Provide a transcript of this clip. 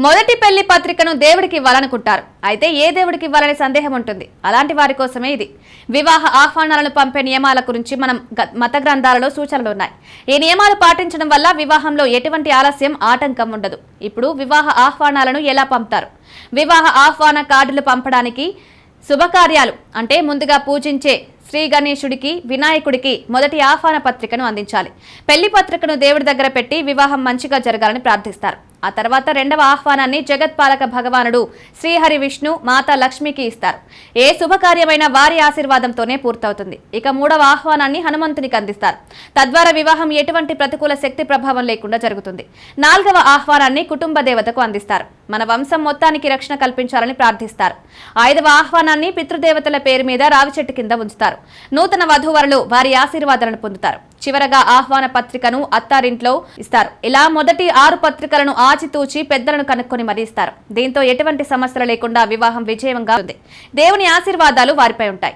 మొదటి పెళ్లి పత్రికను దేవుడికి ఇవ్వాలనుకుంటారు. అయితే ఏ దేవుడికి ఇవ్వాలనే సందేహం ఉంటుంది. అలాంటి వారి కోసమే ఇది. వివాహ ఆహ్వానాలను పంపే నియమాల గురించి మత గ్రంథాలలో సూచనలు ఉన్నాయి. ఈ నియమాలు పాటించడం వల్ల వివాహంలో ఎటువంటి ఆలస్యం, ఆటంకం ఉండదు. ఇప్పుడు వివాహ ఆహ్వానాలను ఎలా పంపుతారు? వివాహ ఆహ్వాన కార్డులు పంపడానికి శుభకార్యాలు అంటే ముందుగా పూజించే శ్రీ గణేశుడికి, వినాయకుడికి మొదటి ఆహ్వాన పత్రికను అందించాలి. పెళ్లి పత్రికను దేవుడి దగ్గర పెట్టి వివాహం మంచిగా జరగాలని ప్రార్థిస్తారు. ఆ తర్వాత రెండవ ఆహ్వానాన్ని జగత్పాలక భగవానుడు శ్రీహరి విష్ణు, మాతా లక్ష్మికి ఇస్తారు. ఏ శుభకార్యమైనా వారి ఆశీర్వాదంతోనే పూర్తవుతుంది. ఇక మూడవ ఆహ్వానాన్ని హనుమంతునికి అందిస్తారు. తద్వారా వివాహం ఎటువంటి ప్రతికూల శక్తి ప్రభావం లేకుండా జరుగుతుంది. నాలుగవ ఆహ్వానాన్ని కుటుంబ దేవతకు అందిస్తారు. మన వంశం మొత్తానికి రక్షణ కల్పించాలని ప్రార్థిస్తారు. ఐదవ ఆహ్వానాన్ని పితృదేవతల పేరు మీద రావి చెట్టు కింద ఉంచుతారు. నూతన వధూవరులు వారి ఆశీర్వాదాలను పొందుతారు. చివరగా ఆహ్వాన పత్రికను అత్తారింట్లో ఇస్తారు. ఇలా మొదటి 6 పత్రికలను ఆచితూచి పెద్దలను కనుక్కొని మరీ ఇస్తారు. దీంతో ఎటువంటి సమస్యలు లేకుండా వివాహం విజయంగా ఉంది. దేవుని ఆశీర్వాదాలు వారిపై ఉంటాయి.